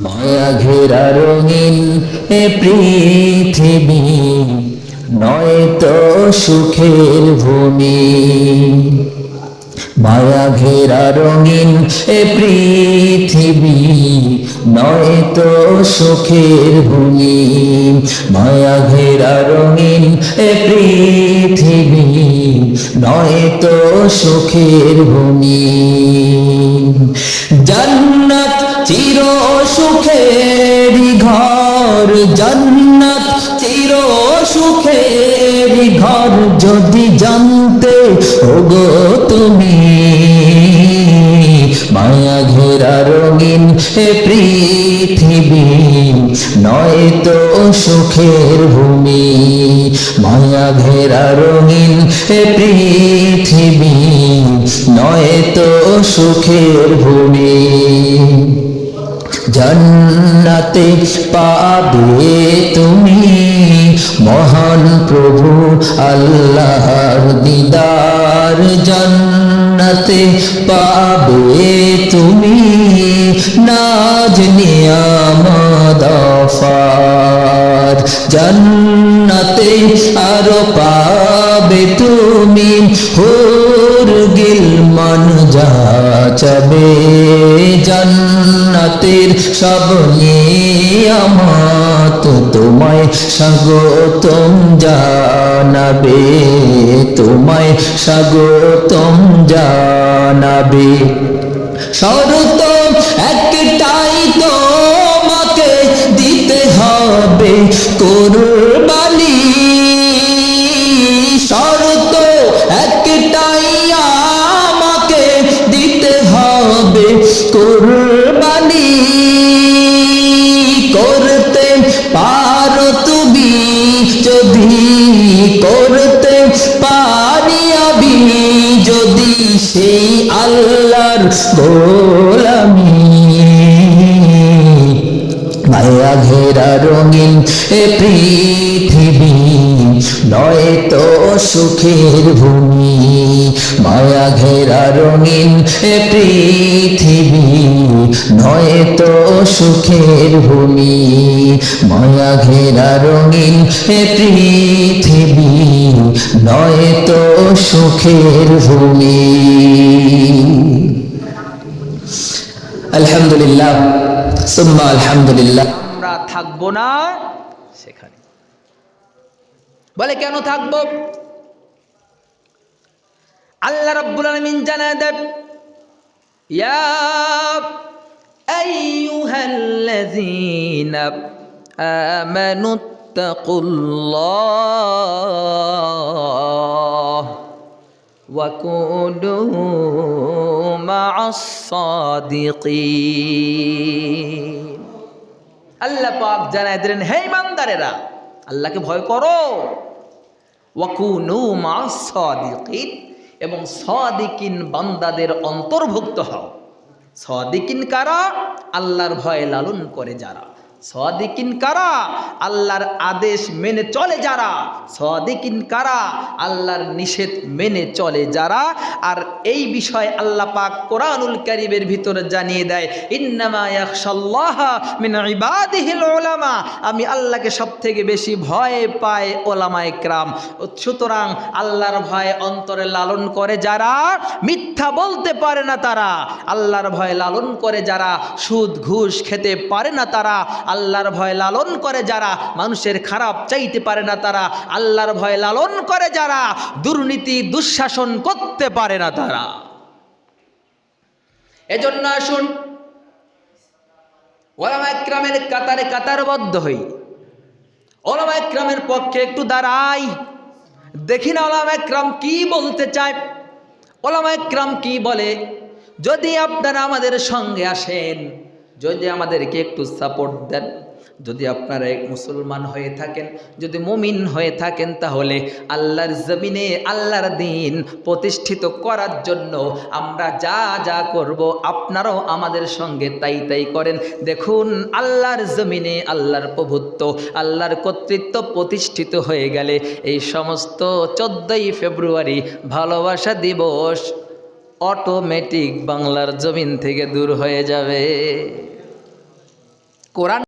মায়া ঘেরা রঙিন এ পৃথিবী নয় তো সুখের ভূমি। মায়া ঘেরা রঙিন এ পৃথিবী নয় তো সুখের ভূমি। মায়া ঘেরা রঙিন এ পৃথিবী নয় তো সুখের ভূমি। জান্নাত চির সুখের ঘর, জান্নাত চির সুখের ঘর যদি জানতে ওগো তুমি। মায়া ঘেরা রঙিন এ পৃথিবী নয় তো সুখের ভূমি। মায়া ঘেরা রঙিন এ পৃথিবী নয় তো সুখের ভূমি। জান্নাতে পাবে তুমি মহান প্রভু আল্লাহর দিদার। জান্নাতে পাবে তুমি নাজ নিয়ামত আফার। জান্নাতে আরো পাবে তুমি হুর গিলমান যাচাবে। জান্নাতের সব নিয়ামত তোমায় স্বাগতম জানাবে, তোমায় স্বাগতম জানাবে। শর্ত একটাই তোমাকে দিতে হবে কুরবানি। শর্ত একটাই আমাকে দিতে হবে কুরবানি। করতে পারো তুমি যদি, করতে পারি আমি যদি সেই আল্লাহর গোলামি। মায়া ঘেরা রঙিন এ পৃথিবী নয় তো সুখের ভূমি। মায়া ঘেরা রঙিন এ পৃথিবী নয় তো সুখের ভূমি। মায়া ঘেরা রঙিন এ পৃথিবী নয় তো সুখের ভূমি। আলহামদুলিল্লাহ সুম্মা আলহামদুলিল্লাহ। আমরা থাকবো না সেখানে। বলে কেন থাকবো? আল্লাহ রাব্বুল আলামিন জানায় দেন, ইয়া আইয়ুহাল্লাযীনা আমানুত্তাকুল্লাহ ওয়া কুনু মা'আস সাদিকিন। আল্লাহ পাক জানায় দিলেন, হে ইমানদারেরা, আল্লাহকে ভয় করো। ওয়া কুনু মা'আস সাদিকিন, এবং সাদিকিন বান্দাদের অন্তর্ভুক্ত হও। সাদিকিন কারা? আল্লাহর ভয় লালন করে যারা। সাদিকিন কারা? আল্লাহর আদেশ মেনে চলে যারা। সাদিকিন কারা? আল্লাহর নিষেধ মেনে চলে যারা। আর এই বিষয় আল্লাহ পাক কোরআনুল কারীমের ভিতরে জানিয়ে দেয়, ইন্নামা ইয়াখশাল্লাহা মিন ইবাদিহিল উলামা। আমি আল্লাহকে সবথেকে বেশি ভয় পাই ওলামায়ে কেরাম। সুতরাং আল্লাহর ভয় অন্তরে লালন করে যারা, মিথ্যা বলতে পারে না তারা। আল্লাহর ভয় লালন করে যারা, সুদ ঘুষ খেতে পারে না তারা। আল্লাহর ভয় লালন করে যারা, মানুষের খারাপ চাইতে পারে না তারা। আল্লাহর ভয় লালন করে যারা, দুর্নীতি দুঃশাসন করতে পারে না তারা। এজন্য আসুন ওলামায়ে কেরামের কাতারে কাতারবদ্ধ হই, ওলামায়ে কেরামের পক্ষে একটু দাঁড়াই, দেখি না ওলামায়ে কেরাম কি বলতে চায়, ওলামায়ে কেরাম কি বলে। যদি আপনারা আমাদের সঙ্গে আসেন, যদি আমাদেরকে একটু সাপোর্ট দেন, যদি আপনারা এক মুসলমান হয়ে থাকেন, যদি মুমিন হয়ে থাকেন, তাহলে আল্লাহর জমিনে আল্লাহর দ্বীন প্রতিষ্ঠিত করার জন্য আমরা যা যা করব আপনারাও আমাদের সঙ্গে তাই তাই করেন। দেখুন, আল্লাহর জমিনে আল্লাহর প্রভুত্ব, আল্লাহর কর্তৃত্ব প্রতিষ্ঠিত হয়ে গেলে এই সমস্ত 14ই ফেব্রুয়ারি ভালোবাসা দিবস অটোমেটিক বাংলার জমিন থেকে দূর হয়ে যাবে। কোরআন